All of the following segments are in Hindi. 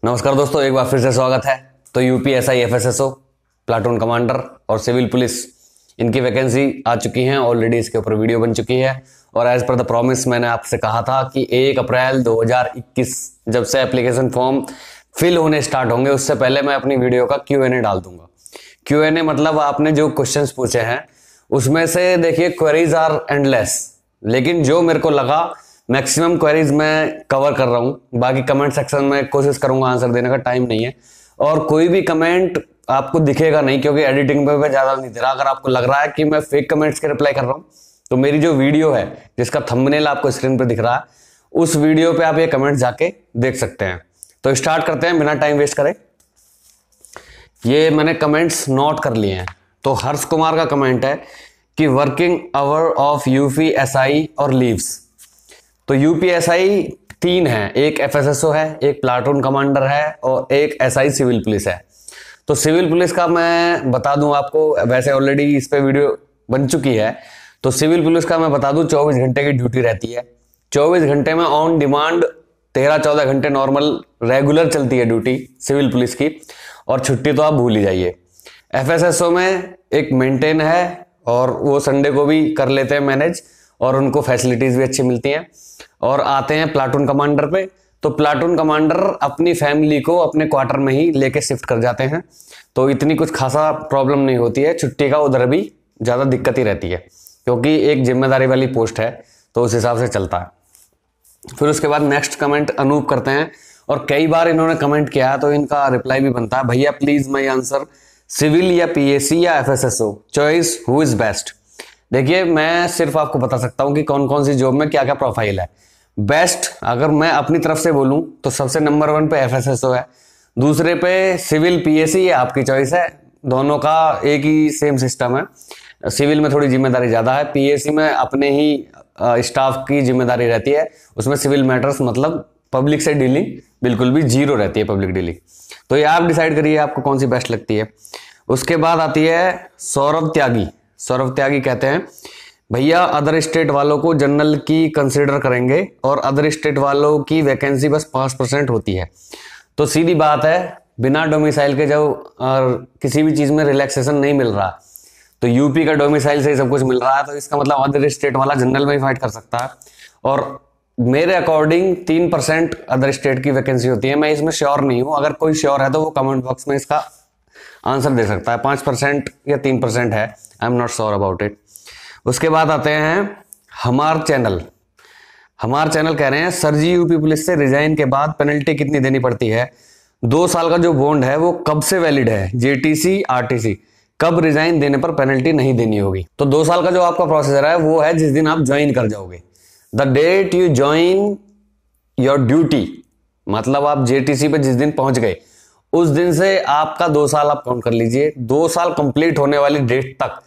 नमस्कार दोस्तों, एक बार फिर से स्वागत है। तो यूपीएसआई एफएसएसओ, प्लाटून कमांडर और सिविल पुलिस, इनकी वैकेंसी आ चुकी हैं ऑलरेडी। इसके ऊपर वीडियो बन चुकी है और एज पर द प्रॉमिस मैंने आपसे कहा था कि 1 अप्रैल 2021 जब से एप्लीकेशन फॉर्म फिल होने स्टार्ट होंगे उससे पहले मैं अपनी वीडियो का Q&A डाल दूंगा। Q&A मतलब आपने जो क्वेश्चंस पूछे हैं उसमें से देखिए क्वेरीज आर एंडलेस, लेकिन जो मेरे को लगा मैक्सिमम क्वेरीज मैं कवर कर रहा हूं। बाकी कमेंट सेक्शन में कोशिश करूंगा आंसर देने का, टाइम नहीं है और कोई भी कमेंट आपको दिखेगा नहीं क्योंकि एडिटिंग पे ज्यादा नहीं दे रहा। अगर आपको लग रहा है कि मैं फेक कमेंट्स के रिप्लाई कर रहा हूं तो मेरी जो वीडियो है जिसका थंबनेल आपको स्क्रीन पे दिख रहा है उस वीडियो पे आप ये कमेंट जाके देख सकते हैं। तो स्टार्ट करते हैं बिना टाइम वेस्ट करे। ये मैंने कमेंट्स नोट कर लिए हैं। तो हर्ष कुमार का कमेंट है कि वर्किंग आवर ऑफ यूपीएसआई और लीव्स। तो यूपीएसआई 3 है, एक एफएसएसओ है, एक प्लाटून कमांडर है और एक एसआई सिविल पुलिस है। तो सिविल पुलिस का मैं बता दूं आपको, वैसे ऑलरेडी इस पे वीडियो बन चुकी है। तो सिविल पुलिस का मैं बता दूं 24 घंटे की ड्यूटी रहती है। 24 घंटे में ऑन डिमांड 13-14 घंटे नॉर्मल रेगुलर चलती है ड्यूटी सिविल पुलिस की, और छुट्टी तो आप भूल ही जाइए। एफएसएसओ में एक मेंटेन है और वो संडे को भी कर लेते हैं मैनेज और उनको फैसिलिटीज भी अच्छी मिलती हैं। और आते हैं प्लाटून कमांडर पे। तो प्लाटून कमांडर अपनी फैमिली को अपने क्वार्टर में ही लेके शिफ्ट कर जाते हैं, तो इतनी कुछ खासा प्रॉब्लम नहीं होती है। छुट्टी का उधर भी ज्यादा दिक्कत ही रहती है क्योंकि एक जिम्मेदारी वाली पोस्ट है, तो उस हिसाब से चलता है। फिर उसके बाद नेक्स्ट कमेंट अनूप करते हैं और कई बार इन्होंने कमेंट किया है तो इनका रिप्लाई भी बनता है। भैया प्लीज माई आंसर सिविल या पीएसी या FSSO, choice who is best. देखिए मैं सिर्फ आपको बता सकता हूं कि कौन कौन सी जॉब में क्या क्या प्रोफाइल है। बेस्ट अगर मैं अपनी तरफ से बोलूं तो सबसे नंबर 1 पे एफएसएसओ है, दूसरे पे सिविल पीएसी, ये आपकी चॉइस है। दोनों का एक ही सेम सिस्टम है। सिविल में थोड़ी जिम्मेदारी ज्यादा है, पीएसी में अपने ही स्टाफ की जिम्मेदारी रहती है। उसमें सिविल मैटर्स मतलब पब्लिक से डीलिंग बिल्कुल भी जीरो रहती है, पब्लिक डीलिंग। तो ये आप डिसाइड करिए आपको कौन सी बेस्ट लगती है। उसके बाद आती है सौरभ त्यागी। सौरभ त्यागी कहते हैं भैया अदर स्टेट वालों को जनरल की कंसिडर करेंगे और अदर स्टेट वालों की वैकेंसी बस 5% होती है। तो सीधी बात है, बिना डोमिसाइल के जब किसी भी चीज में रिलैक्सेशन नहीं मिल रहा, तो यूपी का डोमिसाइल से ही सब कुछ मिल रहा है, तो इसका मतलब अदर स्टेट वाला जनरल में ही फाइट कर सकता है। और मेरे अकॉर्डिंग 3% अदर स्टेट की वैकेंसी होती है। मैं इसमें श्योर नहीं हूं, अगर कोई श्योर है तो वो कमेंट बॉक्स में इसका आंसर दे सकता है। 5% या 3% है, I am not sure about it. उसके बाद आते हैं हमार चैनल। हमार चैनल कह रहे हैं सर जी यूपी पुलिस से रिजाइन के बाद पेनल्टी कितनी देनी पड़ती है? 2 साल का जो बॉन्ड है वो कब से वैलिड है? जेटीसी आरटीसी कब रिजाइन देने पर पेनल्टी नहीं देनी होगी? तो 2 साल का जो आपका प्रोसीजर है वो है जिस दिन आप ज्वाइन कर जाओगे। The date you join your duty, मतलब आप जेटीसी पे जिस दिन पहुंच गए उस दिन से आपका 2 साल आप काउंट कर लीजिए। 2 साल कंप्लीट होने वाली डेट तक,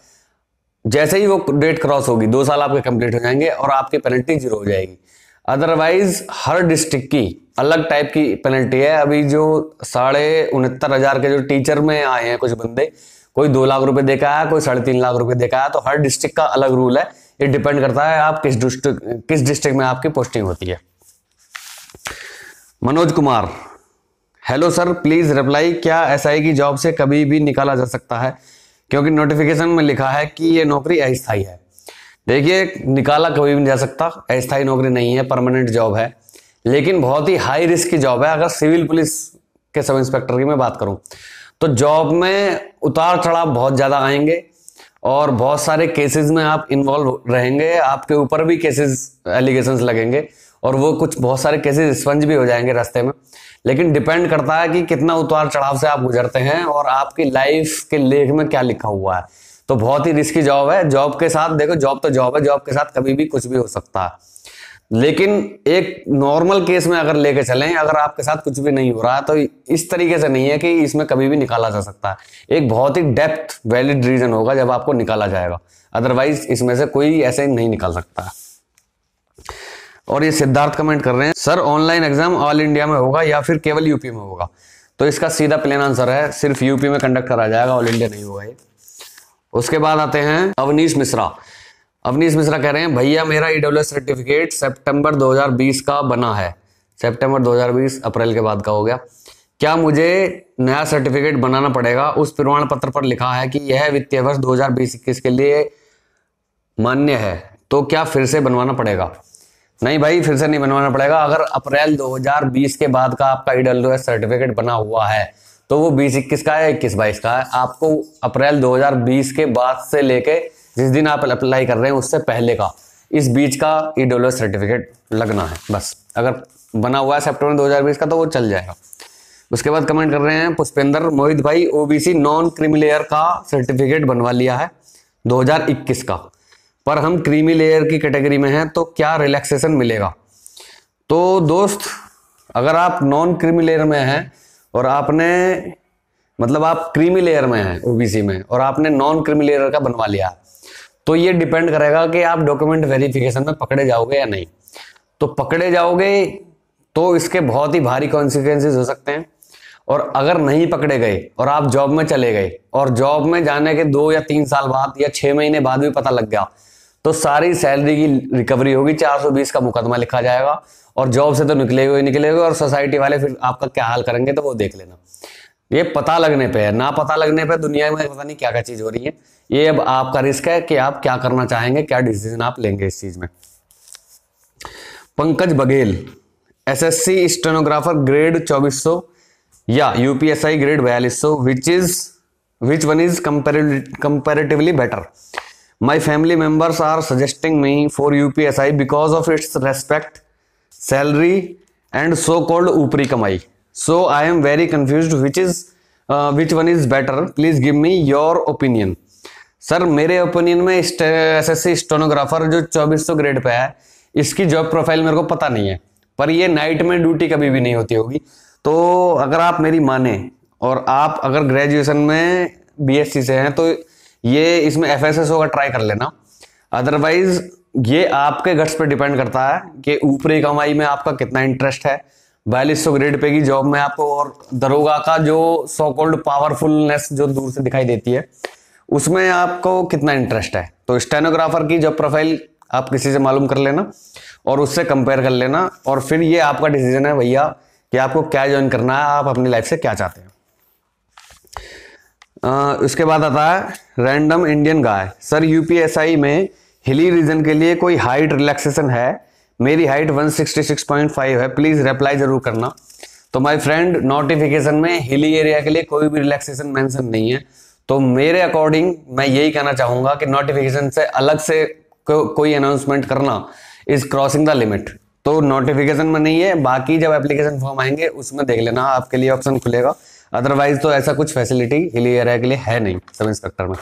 जैसे ही वो डेट क्रॉस होगी 2 साल आपके कंप्लीट हो जाएंगे और आपकी पेनल्टी 0 हो जाएगी। अदरवाइज हर डिस्ट्रिक्ट की अलग टाइप की पेनल्टी है। अभी जो 69,500 के जो टीचर में आए हैं कुछ बंदे, कोई 2 लाख रुपए देखा है, कोई 3.5 लाख रुपए देखा है। तो हर डिस्ट्रिक्ट का अलग रूल है, ये डिपेंड करता है आप किस डिस्ट्रिक्ट में आपकी पोस्टिंग होती है। Manoj Kumar, hello sir please reply, क्या एसआई की जॉब से कभी भी निकाला जा सकता है? क्योंकि नोटिफिकेशन में लिखा है कि ये नौकरी अस्थायी है। देखिए निकाला कभी भी नहीं जा सकता, अस्थायी नौकरी नहीं है, परमानेंट जॉब है, लेकिन बहुत ही हाई रिस्क की जॉब है। अगर सिविल पुलिस के सब इंस्पेक्टर की मैं बात करूं तो जॉब में उतार चढ़ाव बहुत ज्यादा आएंगे और बहुत सारे केसेस में आप इन्वॉल्व रहेंगे। आपके ऊपर भी केसेस एलिगेशंस लगेंगे और वो कुछ बहुत सारे केसेस स्पंज भी हो जाएंगे रास्ते में। लेकिन डिपेंड करता है कि कितना उतार चढ़ाव से आप गुजरते हैं और आपकी लाइफ के लेख में क्या लिखा हुआ है। तो बहुत ही रिस्की जॉब है। जॉब के साथ देखो, जॉब तो जॉब है, जॉब के साथ कभी भी कुछ भी हो सकता है। लेकिन एक नॉर्मल केस में अगर लेके चलें, अगर आपके साथ कुछ भी नहीं हो रहा है तो इस तरीके से नहीं है कि इसमें कभी भी निकाला जा सकता है। एक बहुत ही डेप्थ वैलिड रीजन होगा जब आपको निकाला जाएगा, अदरवाइज इसमें से कोई ऐसे नहीं निकाल सकता। और ये सिद्धार्थ कमेंट कर रहे हैं sir online exam all India में होगा या फिर केवल यूपी में होगा? तो इसका सीधा प्लेन आंसर है सिर्फ यूपी में कंडक्ट करा जाएगा, ऑल इंडिया नहीं होगा ये। उसके बाद आते हैं अवनीश मिश्रा। अवनीश मिश्रा कह रहे हैं भैया मेरा ईडब्ल्यूएस सर्टिफिकेट सितंबर 2020 का बना है। सितंबर 2020 अप्रैल के बाद का हो गया। क्या मुझे नया सर्टिफिकेट बनाना पड़ेगा? उस प्रमाण पत्र पर लिखा है कि यह वित्तीय वर्ष 2020-21 के लिए मान्य है, तो क्या फिर से बनवाना पड़ेगा? नहीं भाई, फिर से नहीं बनवाना पड़ेगा। अगर अप्रैल 2020 के बाद का आपका ईडब्ल्यूएस सर्टिफिकेट बना हुआ है तो वो 20-21 का है, 21-22 का है। आपको अप्रैल 2020 के बाद से लेके जिस दिन आप अप्लाई कर रहे हैं उससे पहले का, इस बीच का ईडब्ल्यूएस सर्टिफिकेट लगना है बस। अगर बना हुआ है सितंबर 2020 का तो वो चल जाएगा। उसके बाद कमेंट कर रहे हैं पुष्पेंद्र, मोहित भाई ओबीसी नॉन क्रीमी लेयर का सर्टिफिकेट बनवा लिया है 2021 का, पर हम क्रीमी लेयर की कैटेगरी में हैं, तो क्या रिलैक्सेशन मिलेगा? तो दोस्त, अगर आप नॉन क्रीमी लेयर में हैं और आपने मतलब आप क्रीमी लेयर में हैं ओबीसी में और आपने नॉन क्रीमी लेयर का बनवा लिया, तो ये डिपेंड करेगा कि आप डॉक्यूमेंट वेरिफिकेशन में पकड़े जाओगे या नहीं। तो पकड़े जाओगे तो इसके बहुत ही भारी कॉन्सिक्वेंसेस हो सकते हैं, और अगर नहीं पकड़े गए और आप जॉब में चले गए और जॉब में जाने के 2 या 3 साल बाद या 6 महीने बाद भी पता लग गया, तो सारी सैलरी की रिकवरी होगी, 420 का मुकदमा लिखा जाएगा और जॉब से तो निकलेगे और सोसाइटी वाले फिर आपका क्या हाल करेंगे तो वो देख लेना। ये पता लगने पे है, ना पता लगने पे दुनिया में पता नहीं क्या क्या चीज हो रही है। ये अब आपका रिस्क है कि आप क्या करना चाहेंगे, क्या डिसीजन आप लेंगे इस चीज में। Pankaj Baghel, SSC stenographer grade 2400 या UPSI grade 4200, which one is comparatively better? My family members are suggesting me for UPSI because of its respect, salary and so-called ऊपरी कमाई. So I am very confused which one is better. Please give me your opinion. Sir, मेरे ओपिनियन में एसएससी स्टेनोग्राफर जो 2400 ग्रेड पे है, इसकी जॉब प्रोफाइल मेरे को पता नहीं है, पर ये नाइट में ड्यूटी कभी भी नहीं होती होगी। तो अगर आप मेरी माने और आप अगर ग्रेजुएशन में बीएससी से हैं तो ये इसमें एफएसएसओ का ट्राई कर लेना। अदरवाइज ये आपके गट्स पे डिपेंड करता है कि ऊपरी कमाई में आपका कितना इंटरेस्ट है। 4200 ग्रेड पे की जॉब में आपको और दरोगा का जो सो कॉल्ड पावरफुलनेस जो दूर से दिखाई देती है उसमें आपको कितना इंटरेस्ट है। तो स्टेनोग्राफर की जॉब प्रोफाइल आप किसी से मालूम कर लेना और उससे कंपेयर कर लेना, और फिर ये आपका डिसीजन है भैया कि आपको क्या ज्वाइन करना है, आप अपनी लाइफ से क्या चाहते हैं। उसके बाद आता है random Indian guy, sir UPSI में हिली रीजन के लिए कोई हाइट रिलैक्सेशन है? मेरी हाइट 166.5 है, प्लीज रिप्लाई जरूर करना। तो माय फ्रेंड, नोटिफिकेशन में हिली एरिया के लिए कोई भी रिलैक्सेशन मेंशन नहीं है। तो मेरे अकॉर्डिंग मैं यही कहना चाहूंगा कि नोटिफिकेशन से अलग से कोई अनाउंसमेंट करना इज क्रॉसिंग द लिमिट। तो नोटिफिकेशन में नहीं है, बाकी जब एप्लीकेशन फॉर्म आएंगे उसमें देख लेना, आपके लिए ऑप्शन खुलेगा। अदरवाइज तो ऐसा कुछ फैसिलिटी हिली एरिया के लिए है नहीं सब इंस्पेक्टर में।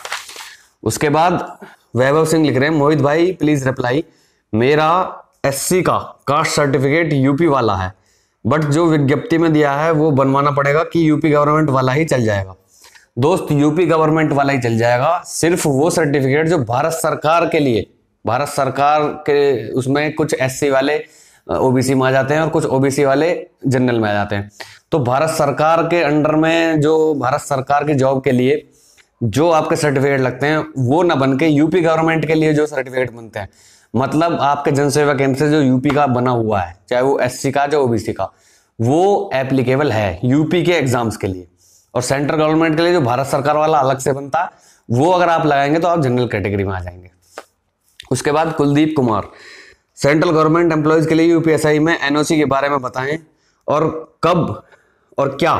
उसके बाद वैभव सिंह लिख रहे हैं, मोहित भाई प्लीज रिप्लाई, मेरा एससी का कास्ट सर्टिफिकेट यूपी वाला है, बट जो विज्ञप्ति में दिया है वो बनवाना पड़ेगा कि यूपी गवर्नमेंट वाला ही चल जाएगा? दोस्त, यूपी गवर्नमेंट वाला ही चल जाएगा। सिर्फ वो सर्टिफिकेट जो भारत सरकार के लिए, भारत सरकार के उसमें कुछ एससी वाले ओबीसी में आ जाते हैं और कुछ ओबीसी वाले जनरल में आ जाते हैं। तो भारत सरकार के अंडर में जो भारत सरकार की जॉब के लिए जो आपके सर्टिफिकेट लगते हैं वो ना बन के यूपी गवर्नमेंट के लिए जो सर्टिफिकेट बनते हैं, मतलब आपके जनसेवा केंद्र से जो यूपी का बना हुआ है, चाहे वो एससी का चाहे ओबीसी का, वो एप्लीकेबल है यूपी के एग्जाम्स के लिए। और सेंट्रल गवर्नमेंट के लिए जो भारत सरकार वाला अलग से बनता है वो अगर आप लगाएंगे तो आप जनरल कैटेगरी में आ जाएंगे। उसके बाद Kuldeep Kumar, central government employees के लिए यूपीएसआई में एनओसी के बारे में बताएं और कब और क्या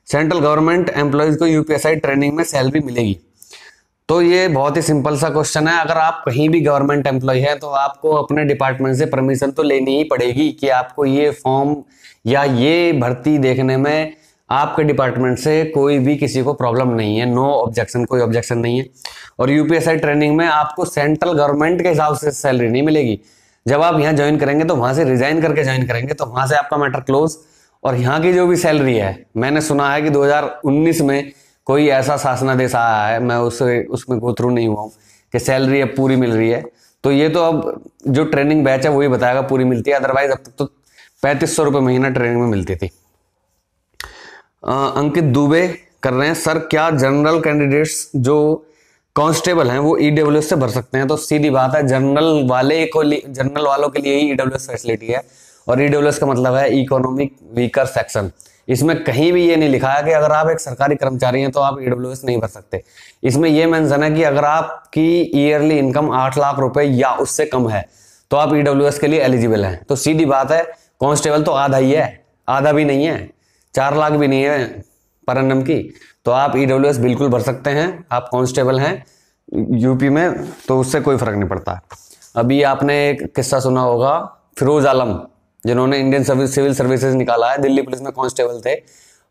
सेंट्रल गवर्नमेंट एम्प्लॉयज को यूपीएसआई ट्रेनिंग में सैलरी मिलेगी? तो ये बहुत ही सिंपल सा क्वेश्चन है। अगर आप कहीं भी गवर्नमेंट एम्प्लॉय है तो आपको अपने डिपार्टमेंट से परमिशन तो लेनी ही पड़ेगी कि आपको ये फॉर्म या ये भर्ती देखने में आपके डिपार्टमेंट से कोई भी किसी को प्रॉब्लम नहीं है, नो ऑब्जेक्शन, कोई ऑब्जेक्शन नहीं है। और यूपीएसआई ट्रेनिंग में आपको सेंट्रल गवर्नमेंट के हिसाब से सैलरी नहीं मिलेगी। जब आप यहाँ ज्वाइन करेंगे तो वहां से रिजाइन करके ज्वाइन करेंगे तो वहां से आपका मैटर क्लोज। और यहाँ की जो भी सैलरी है, मैंने सुना है कि 2019 में कोई ऐसा शासनादेश आया है, मैं उसमें गो थ्रू नहीं हुआ हूँ, कि सैलरी अब पूरी मिल रही है। तो ये तो अब जो ट्रेनिंग बैच है वही बताएगा पूरी मिलती है, अदरवाइज अब तक तो 3500 रुपये महीना ट्रेनिंग में मिलती थी। अंकित दुबे कर रहे हैं, सर क्या जनरल कैंडिडेट्स जो कांस्टेबल हैं वो ईडब्ल्यूएस से भर सकते हैं? तो सीधी बात है, जनरल वालों के लिए ही ईडब्ल्यूएस फैसिलिटी है। और ईडब्ल्यूएस का मतलब है इकोनॉमिक वीकर सेक्शन। इसमें कहीं भी ये नहीं लिखा है कि अगर आप एक सरकारी कर्मचारी हैं तो आप ईडब्ल्यूएस नहीं भर सकते। इसमें ये मेंशन है कि अगर आपकी ईयरली इनकम 8 लाख रुपए या उससे कम है तो आप ईडब्ल्यूएस के लिए एलिजिबल हैं। तो सीधी बात है, कांस्टेबल तो आधा ही है, आधा भी नहीं है, 4 लाख भी नहीं है पर एनम की, तो आप ईडब्ल्यूएस बिल्कुल भर सकते हैं। आप कांस्टेबल हैं यूपी में तो उससे कोई फर्क नहीं पड़ता। अभी आपने एक किस्सा सुना होगा, फिरोज आलम जिन्होंने इंडियन सिविल सर्विसेज निकाला है, दिल्ली पुलिस में कांस्टेबल थे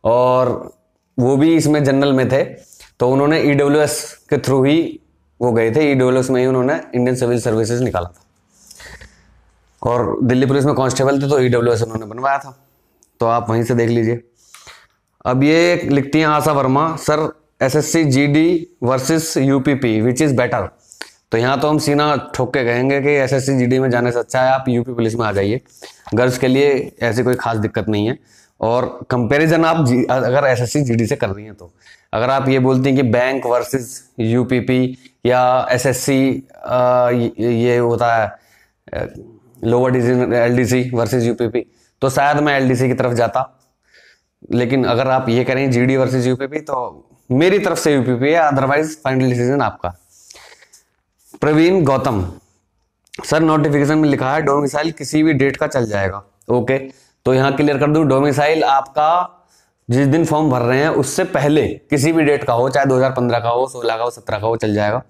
और वो भी इसमें जनरल में थे, तो उन्होंने ईडब्ल्यूएस के थ्रू ही वो गए थे, ईडब्ल्यूएस में ही उन्होंने इंडियन सिविल सर्विसेज निकाला था और दिल्ली पुलिस में कांस्टेबल थे तो ईडब्ल्यूएस उन्होंने बनवाया था। तो आप वहीं से देख लीजिए। अब ये लिखती हैं Asha Varma, sir SSC GD versus UPP which is better. तो यहाँ तो हम सीना ठोक के कहेंगे कि एसएससी जीडी में जाने से अच्छा है आप यूपी पुलिस में आ जाइए। गर्ल्स के लिए ऐसी कोई खास दिक्कत नहीं है और कंपैरिजन आप अगर एसएससी जीडी से कर रही हैं तो अगर आप ये बोलती हैं कि बैंक वर्सेस यूपीपी या एसएससी ये होता है lower division LDC versus UPP, तो शायद मैं एलडीसी की तरफ जाता। लेकिन अगर आप ये करें जीडी वर्सेस यूपीपी तो मेरी तरफ से यूपीपी है, अदरवाइज फाइनल डिसीजन आपका। प्रवीण गौतम, सर नोटिफिकेशन में लिखा है डोमिसाइल किसी भी डेट का चल जाएगा। ओके, तो यहां क्लियर कर दूं, डोमिसाइल आपका जिस दिन फॉर्म भर रहे हैं उससे पहले किसी भी डेट का हो, चाहे 2015 का हो, 16 का हो, 17 का हो, चल जाएगा।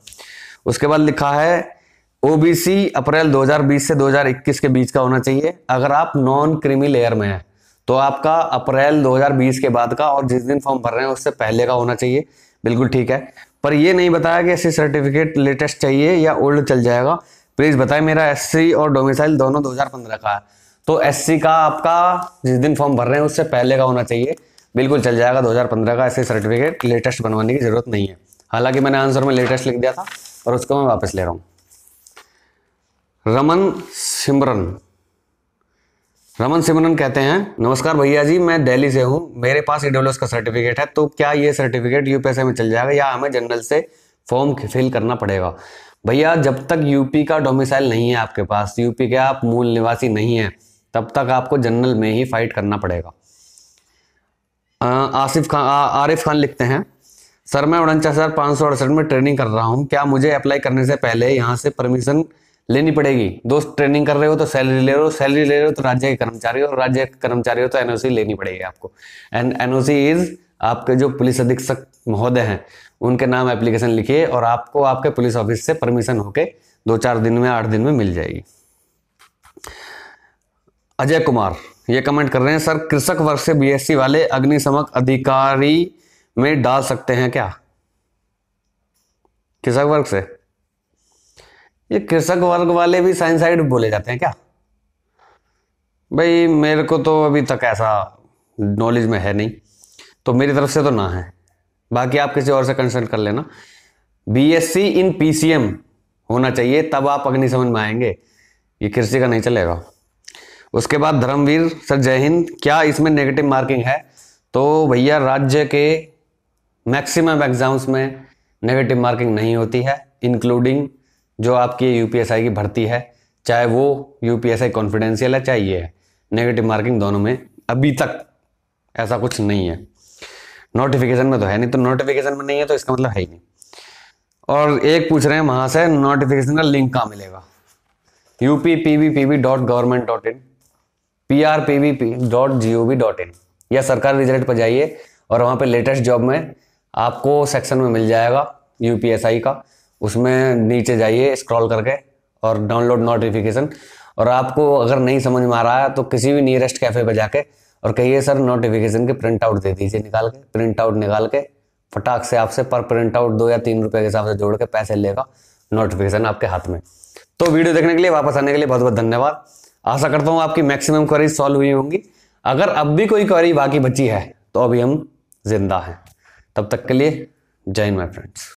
उसके बाद लिखा है ओबीसी अप्रैल 2020 से 2021 के बीच का होना चाहिए। अगर आप नॉन क्रीमी लेयर में है तो आपका अप्रैल 2020 के बाद का और जिस दिन फॉर्म भर रहे हैं उससे पहले का होना चाहिए। बिल्कुल ठीक है, पर ये नहीं बताया कि एससी सर्टिफिकेट लेटेस्ट चाहिए या ओल्ड चल जाएगा। प्लीज बताएं, मेरा एससी और डोमिसाइल दोनों 2015 का है, तो एससी का आपका जिस दिन फॉर्म भर रहे हैं उससे पहले का होना चाहिए। बिल्कुल चल जाएगा 2015 का एससी सर्टिफिकेट, लेटेस्ट बनवाने की जरूरत नहीं है। हालांकि मैंने आंसर में लेटेस्ट लिख दिया था और उसको मैं वापस ले रहा हूं। रमन सिमरन कहते हैं, नमस्कार भैया जी, मैं दिल्ली से हूं, मेरे पास ईडब्ल्यूएस का सर्टिफिकेट है, तो क्या ये सर्टिफिकेट यूपीएससी में चल जाएगा या हमें जनरल से फॉर्म फिल करना पड़ेगा? भैया जब तक यूपी का डोमिसाइल नहीं है आपके पास, यूपी के आप मूल निवासी नहीं है, तब तक आपको जनरल में ही फाइट करना पड़ेगा। आरिफ खान लिखते हैं, सर मैं 49,568 में ट्रेनिंग कर रहा हूं, क्या मुझे अप्लाई करने से पहले यहाँ से परमिशन लेनी पड़ेगी? दोस्त ट्रेनिंग कर रहे हो तो सैलरी ले रहे हो, सैलरी ले रहे हो तो राज्य के कर्मचारी हो, राज्य के कर्मचारी हो तो एनओसी लेनी पड़ेगी आपको। एंड एनओसी इज आपके जो पुलिस अधीक्षक महोदय हैं उनके नाम एप्लीकेशन लिखिए और आपको आपके पुलिस ऑफिस से परमिशन होके 2-4 दिन में 8 दिन में मिल जाएगी। अजय कुमार ये कमेंट कर रहे हैं, सर कृषक वर्ग से बीएससी वाले अग्निशमन अधिकारी में डाल सकते हैं क्या? कृषक वर्ग से, ये कृषक वर्ग वाले भी साइंसाइड बोले जाते हैं क्या? भाई मेरे को तो अभी तक ऐसा नॉलेज में है नहीं, तो मेरी तरफ से तो ना है, बाकी आप किसी और से कंसल्ट कर लेना। बीएससी इन पीसीएम होना चाहिए तब आप अग्निशमन में आएंगे, ये कृषि का नहीं चलेगा। उसके बाद धर्मवीर, सर जय हिंद, क्या इसमें नेगेटिव मार्किंग है? तो भैया राज्य के मैक्सिमम एग्जाम्स में नेगेटिव मार्किंग नहीं होती है, इंक्लूडिंग जो आपकी यूपीएसआई की भर्ती है, चाहे वो यूपीएसआई कॉन्फिडेंशियल है चाहे ये है, नेगेटिव मार्किंग दोनों में अभी तक ऐसा कुछ नहीं है। नोटिफिकेशन में तो है नहीं, तो नोटिफिकेशन में नहीं है तो इसका मतलब है ही नहीं। और एक पूछ रहे हैं वहां से नोटिफिकेशन का लिंक कहाँ मिलेगा? upppb.government.in, prpb.gov.in या सरकारी रिजल्ट पर जाइए और वहाँ पे लेटेस्ट जॉब में आपको सेक्शन में मिल जाएगा यूपीएसआई का, उसमें नीचे जाइए स्क्रॉल करके और डाउनलोड नोटिफिकेशन। और आपको अगर नहीं समझ में आ रहा है तो किसी भी नियरेस्ट कैफे पे जाके और कहिए सर नोटिफिकेशन के प्रिंट आउट दे दीजिए, निकाल के प्रिंट आउट निकाल के फटाक से आपसे पर प्रिंट आउट 2 या 3 रुपए के हिसाब से जोड़ के पैसे लेगा, नोटिफिकेशन आपके हाथ में। तो वीडियो देखने के लिए, वापस आने के लिए बहुत बहुत धन्यवाद। आशा करता हूँ आपकी मैक्सिमम क्वेरीज सॉल्व हुई होंगी। अगर अब भी कोई क्वेरी बाकी बची है तो अभी हम जिंदा हैं। तब तक के लिए जय हिंद माय फ्रेंड्स।